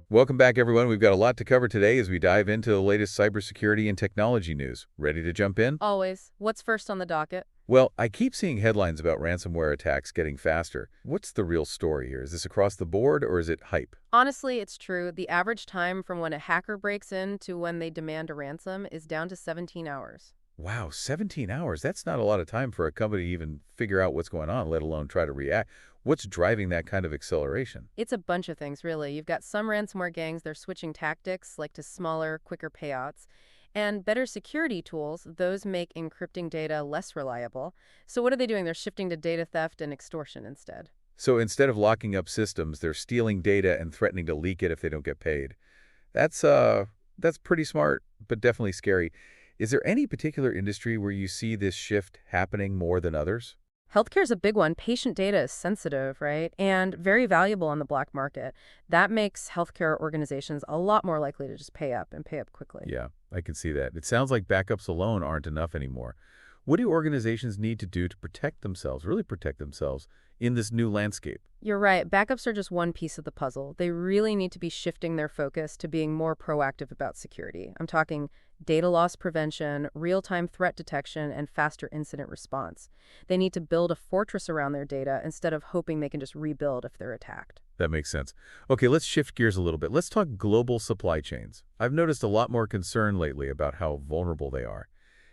Welcome back, everyone. We've got a lot to cover today as we dive into the latest cybersecurity and technology news. Ready to jump in? Always. What's first on the docket? Well, I keep seeing headlines about ransomware attacks getting faster. What's the real story here? Is this across the board or is it hype? Honestly, it's true. The average time from when a hacker breaks in to when they demand a ransom is down to 17 hours. Wow, 17 hours. That's not a lot of time for a company to even figure out what's going on, let alone try to react. What's driving that kind of acceleration? It's a bunch of things, really. You've got some ransomware gangs, they're switching tactics, like to smaller, quicker payouts. And better security tools, those make encrypting data less reliable. So what are they doing? They're shifting to data theft and extortion instead. So instead of locking up systems, they're stealing data and threatening to leak it if they don't get paid. That's pretty smart, but definitely scary. Is there any particular industry where you see this shift happening more than others? Healthcare is a big one. Patient data is sensitive, right? And very valuable on the black market. That makes healthcare organizations a lot more likely to just pay up and pay up quickly. Yeah, I can see that. It sounds like backups alone aren't enough anymore. What do organizations need to do to protect themselves, really protect themselves, in this new landscape? You're right. Backups are just one piece of the puzzle. They really need to be shifting their focus to being more proactive about security. I'm talking data loss prevention, real-time threat detection, and faster incident response. They need to build a fortress around their data instead of hoping they can just rebuild if they're attacked. That makes sense. Okay, let's shift gears a little bit. Let's talk global supply chains. I've noticed a lot more concern lately about how vulnerable they are.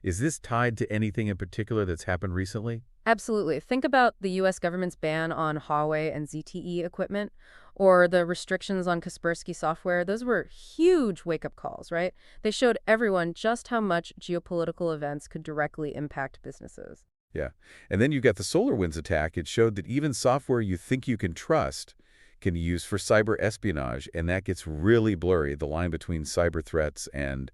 Is this tied to anything in particular that's happened recently? Absolutely. Think about the U.S. government's ban on Huawei and ZTE equipment, or the restrictions on Kaspersky software. Those were huge wake-up calls, right? They showed everyone just how much geopolitical events could directly impact businesses. Yeah. And then you got the SolarWinds attack. It showed that even software you think you can trust can be used for cyber espionage, and that gets really blurry, the line between cyber threats and,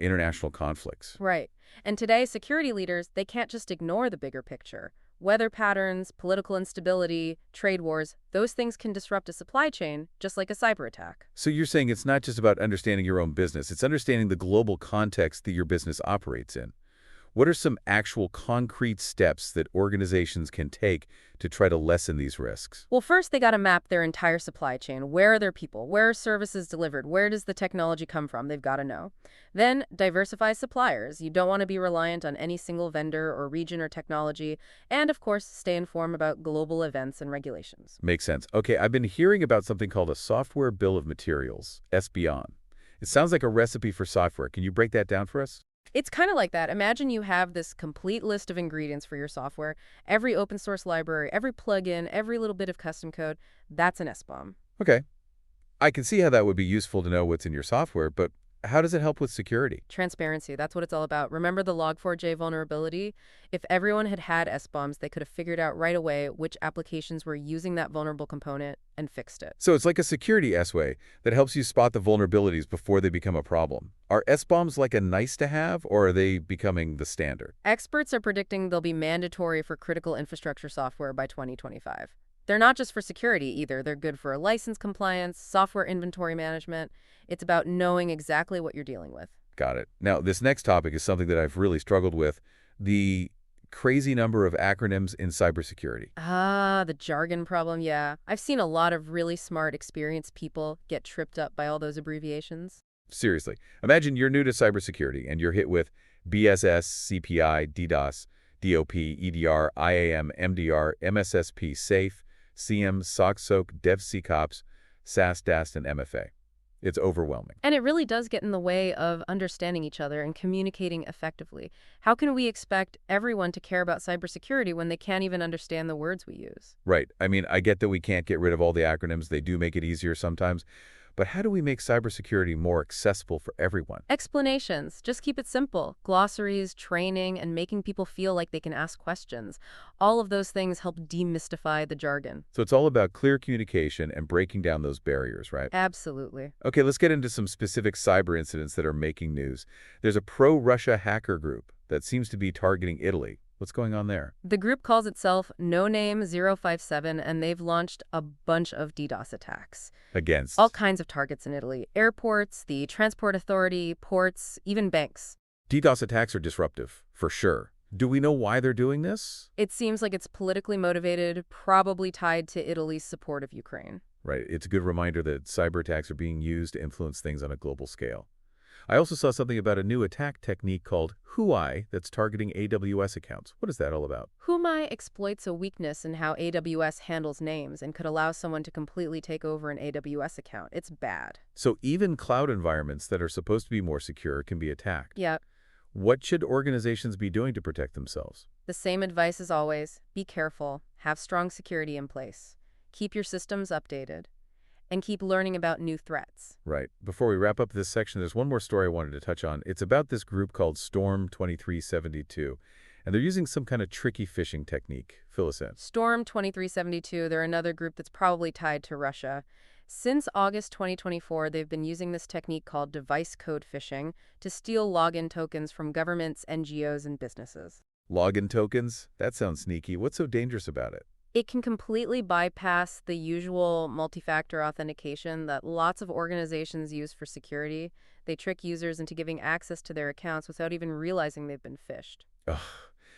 international conflicts. Right. And today, security leaders, they can't just ignore the bigger picture. Weather patterns, political instability, trade wars, those things can disrupt a supply chain, just like a cyber attack. So you're saying it's not just about understanding your own business, it's understanding the global context that your business operates in. What are some actual concrete steps that organizations can take to try to lessen these risks? Well, first, they got to map their entire supply chain. Where are their people? Where are services delivered? Where does the technology come from? They've got to know. Then, diversify suppliers. You don't want to be reliant on any single vendor or region or technology. And, of course, stay informed about global events and regulations. Makes sense. Okay, I've been hearing about something called a software bill of materials, SBOM. It sounds like a recipe for software. Can you break that down for us? It's kind of like that. Imagine you have this complete list of ingredients for your software. Every open source library, every plugin, every little bit of custom code, that's an SBOM. Okay. I can see how that would be useful to know what's in your software, but how does it help with security? Transparency, that's what it's all about. Remember the Log4j vulnerability? If everyone had had SBOMs, they could have figured out right away which applications were using that vulnerable component and fixed it. So it's like a security S-way that helps you spot the vulnerabilities before they become a problem. Are SBOMs like a nice-to-have, or are they becoming the standard? Experts are predicting they'll be mandatory for critical infrastructure software by 2025. They're not just for security either. They're good for license compliance, software inventory management. It's about knowing exactly what you're dealing with. Got it. Now, this next topic is something that I've really struggled with, the crazy number of acronyms in cybersecurity. Ah, the jargon problem, yeah. I've seen a lot of really smart, experienced people get tripped up by all those abbreviations. Seriously, imagine you're new to cybersecurity and you're hit with BSS, CPI, DDoS, DOP, EDR, IAM, MDR, MSSP, SAFE, CM, SOC, SOAK, DevSecOps, SaaS, DAST, and MFA. It's overwhelming. And it really does get in the way of understanding each other and communicating effectively. How can we expect everyone to care about cybersecurity when they can't even understand the words we use? Right. I mean, I get that we can't get rid of all the acronyms. They do make it easier sometimes. But how do we make cybersecurity more accessible for everyone? Explanations. Just keep it simple. Glossaries, training, and making people feel like they can ask questions. All of those things help demystify the jargon. So it's all about clear communication and breaking down those barriers, right? Absolutely. Okay, let's get into some specific cyber incidents that are making news. There's a pro-Russia hacker group that seems to be targeting Italy. What's going on there? The group calls itself No Name 057, and they've launched a bunch of DDoS attacks. Against? All kinds of targets in Italy. Airports, the Transport Authority, ports, even banks. DDoS attacks are disruptive, for sure. Do we know why they're doing this? It seems like it's politically motivated, probably tied to Italy's support of Ukraine. Right. It's a good reminder that cyber attacks are being used to influence things on a global scale. I also saw something about a new attack technique called WHOI that's targeting AWS accounts. What is that all about? Humai exploits a weakness in how AWS handles names and could allow someone to completely take over an AWS account. It's bad. So even cloud environments that are supposed to be more secure can be attacked. Yep. What should organizations be doing to protect themselves? The same advice as always. Be careful. Have strong security in place. Keep your systems updated. And keep learning about new threats. Right. Before we wrap up this section, there's one more story I wanted to touch on. It's about this group called Storm 2372, and they're using some kind of tricky phishing technique. Fill us in. Storm 2372, they're another group that's probably tied to Russia. Since August 2024, they've been using this technique called device code phishing to steal login tokens from governments, NGOs, and businesses. Login tokens? That sounds sneaky. What's so dangerous about it? It can completely bypass the usual multi-factor authentication that lots of organizations use for security. They trick users into giving access to their accounts without even realizing they've been phished. Ugh.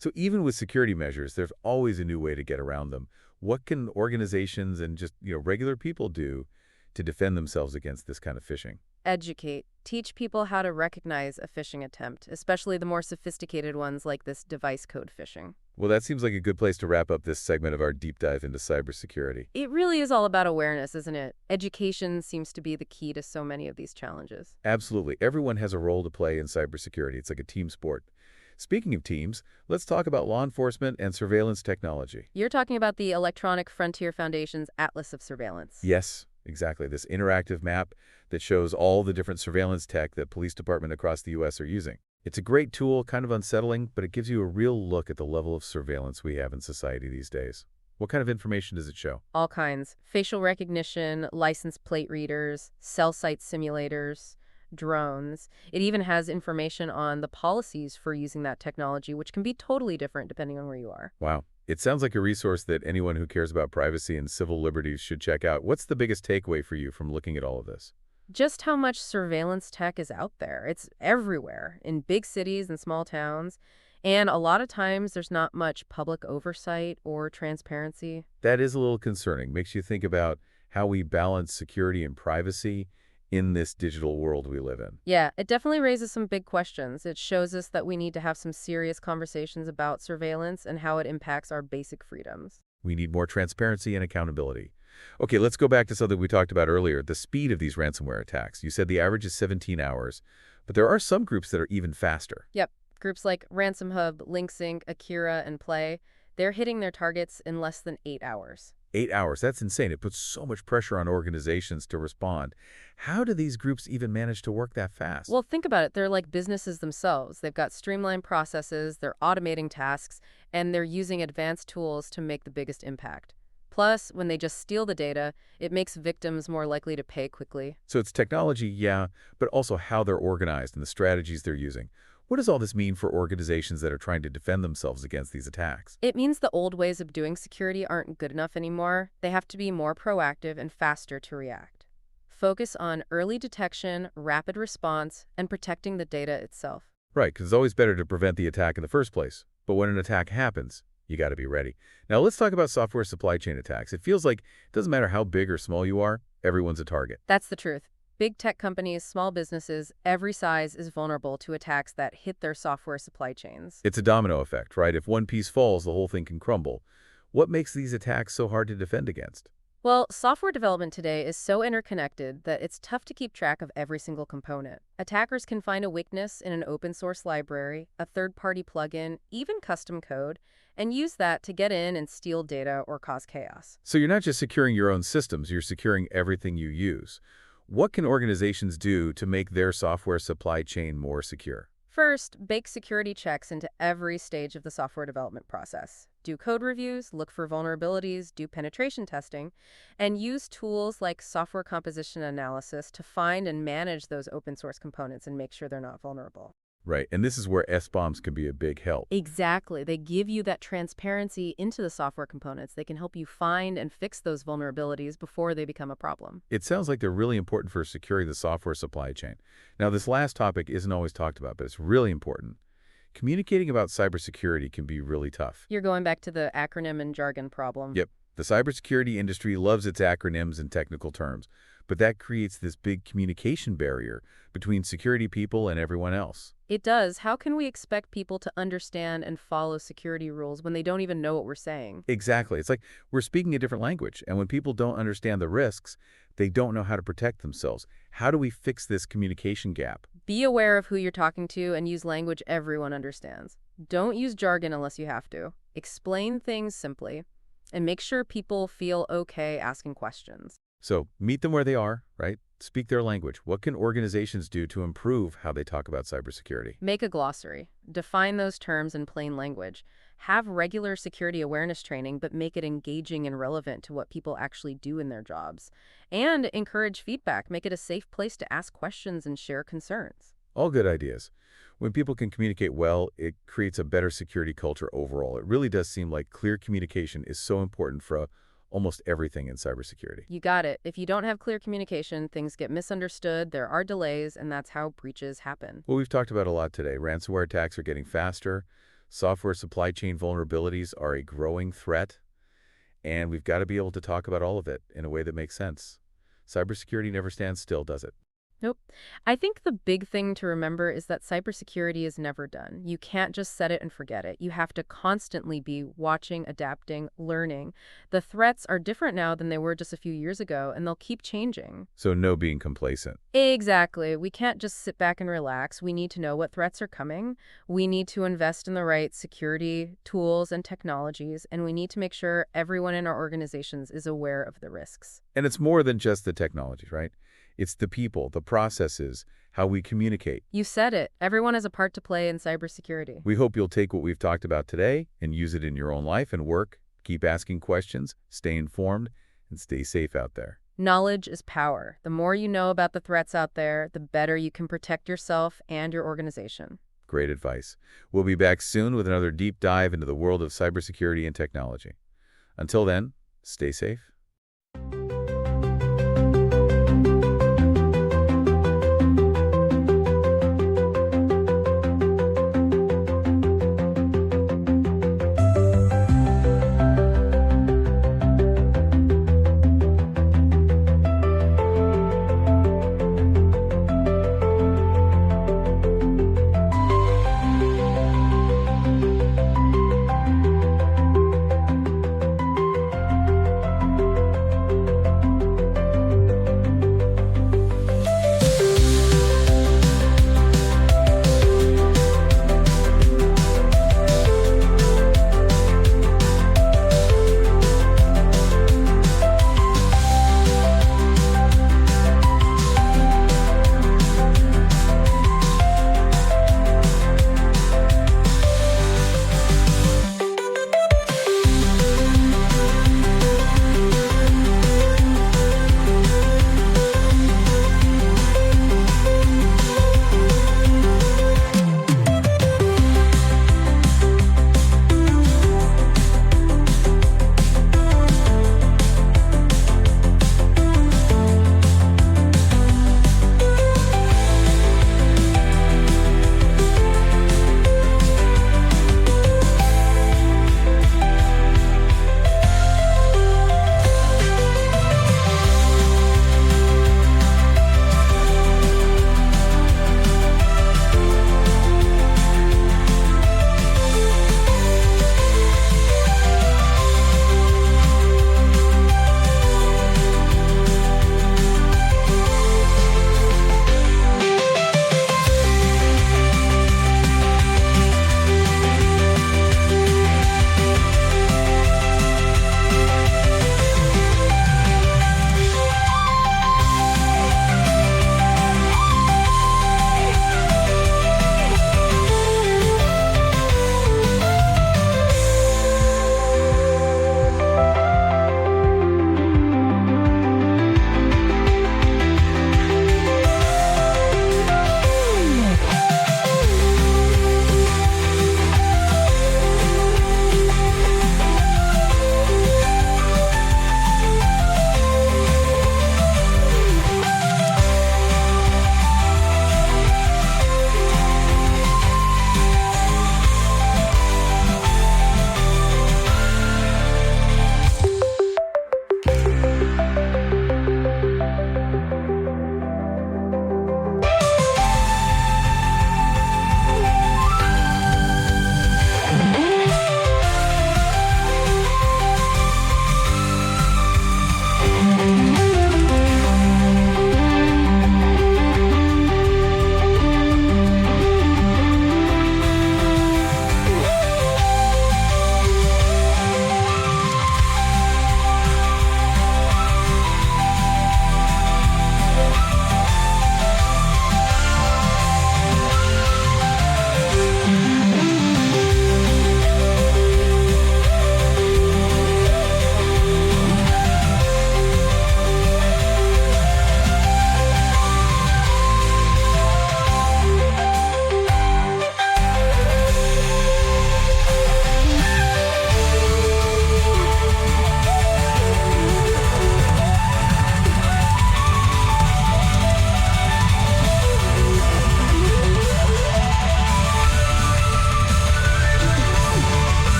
So even with security measures, there's always a new way to get around them. What can organizations and just, regular people do to defend themselves against this kind of phishing? Educate. Teach people how to recognize a phishing attempt, especially the more sophisticated ones like this device code phishing. Well, that seems like a good place to wrap up this segment of our deep dive into cybersecurity. It really is all about awareness, isn't it? Education seems to be the key to so many of these challenges. Absolutely. Everyone has a role to play in cybersecurity. It's like a team sport. Speaking of teams, let's talk about law enforcement and surveillance technology. You're talking about the Electronic Frontier Foundation's Atlas of Surveillance. Yes, exactly. This interactive map that shows all the different surveillance tech that police departments across the U.S. are using. It's a great tool, kind of unsettling, but it gives you a real look at the level of surveillance we have in society these days. What kind of information does it show? All kinds. Facial recognition, license plate readers, cell site simulators, drones. It even has information on the policies for using that technology, which can be totally different depending on where you are. Wow. It sounds like a resource that anyone who cares about privacy and civil liberties should check out. What's the biggest takeaway for you from looking at all of this? Just how much surveillance tech is out there. It's everywhere, in big cities and small towns. And a lot of times there's not much public oversight or transparency. That is a little concerning. Makes you think about how we balance security and privacy in this digital world we live in. Yeah, it definitely raises some big questions. It shows us that we need to have some serious conversations about surveillance and how it impacts our basic freedoms. We need more transparency and accountability. Okay, let's go back to something we talked about earlier, the speed of these ransomware attacks. You said the average is 17 hours, but there are some groups that are even faster. Yep, groups like Ransom Hub, LinkSync, Akira, and Play, they're hitting their targets in less than 8 hours. 8 hours, that's insane. It puts so much pressure on organizations to respond. How do these groups even manage to work that fast? Well, think about it. They're like businesses themselves. They've got streamlined processes, they're automating tasks, and they're using advanced tools to make the biggest impact. Plus, when they just steal the data, it makes victims more likely to pay quickly. So it's technology, yeah, but also how they're organized and the strategies they're using. What does all this mean for organizations that are trying to defend themselves against these attacks? It means the old ways of doing security aren't good enough anymore. They have to be more proactive and faster to react. Focus on early detection, rapid response, and protecting the data itself. Right, because it's always better to prevent the attack in the first place. But when an attack happens, you got to be ready. Now let's talk about software supply chain attacks. It feels like it doesn't matter how big or small you are, everyone's a target. That's the truth. Big tech companies, small businesses, every size is vulnerable to attacks that hit their software supply chains. It's a domino effect, right? If one piece falls, the whole thing can crumble. What makes these attacks so hard to defend against? Well, software development today is so interconnected that it's tough to keep track of every single component. Attackers can find a weakness in an open source library, a third-party plugin, even custom code, and use that to get in and steal data or cause chaos. So you're not just securing your own systems, you're securing everything you use. What can organizations do to make their software supply chain more secure? First, bake security checks into every stage of the software development process. Do code reviews, look for vulnerabilities, do penetration testing, and use tools like software composition analysis to find and manage those open source components and make sure they're not vulnerable. Right, and this is where SBOMs can be a big help. Exactly. They give you that transparency into the software components. They can help you find and fix those vulnerabilities before they become a problem. It sounds like they're really important for securing the software supply chain. Now, this last topic isn't always talked about, but it's really important. Communicating about cybersecurity can be really tough. You're going back to the acronym and jargon problem. Yep. The cybersecurity industry loves its acronyms and technical terms, but that creates this big communication barrier between security people and everyone else. It does. How can we expect people to understand and follow security rules when they don't even know what we're saying? Exactly. It's like we're speaking a different language, and when people don't understand the risks, they don't know how to protect themselves. How do we fix this communication gap? Be aware of who you're talking to and use language everyone understands. Don't use jargon unless you have to. Explain things simply, and make sure people feel okay asking questions. So meet them where they are, right? Speak their language. What can organizations do to improve how they talk about cybersecurity? Make a glossary. Define those terms in plain language. Have regular security awareness training, but make it engaging and relevant to what people actually do in their jobs. And encourage feedback. Make it a safe place to ask questions and share concerns. All good ideas. When people can communicate well, it creates a better security culture overall. It really does seem like clear communication is so important for almost everything in cybersecurity. You got it. If you don't have clear communication, things get misunderstood, there are delays, and that's how breaches happen. Well, we've talked about a lot today. Ransomware attacks are getting faster. Software supply chain vulnerabilities are a growing threat. And we've got to be able to talk about all of it in a way that makes sense. Cybersecurity never stands still, does it? Nope. I think the big thing to remember is that cybersecurity is never done. You can't just set it and forget it. You have to constantly be watching, adapting, learning. The threats are different now than they were just a few years ago, and they'll keep changing. So no being complacent. Exactly. We can't just sit back and relax. We need to know what threats are coming. We need to invest in the right security tools and technologies, and we need to make sure everyone in our organizations is aware of the risks. And it's more than just the technologies, right? It's the people, the processes, how we communicate. You said it. Everyone has a part to play in cybersecurity. We hope you'll take what we've talked about today and use it in your own life and work. Keep asking questions, stay informed, and stay safe out there. Knowledge is power. The more you know about the threats out there, the better you can protect yourself and your organization. Great advice. We'll be back soon with another deep dive into the world of cybersecurity and technology. Until then, stay safe,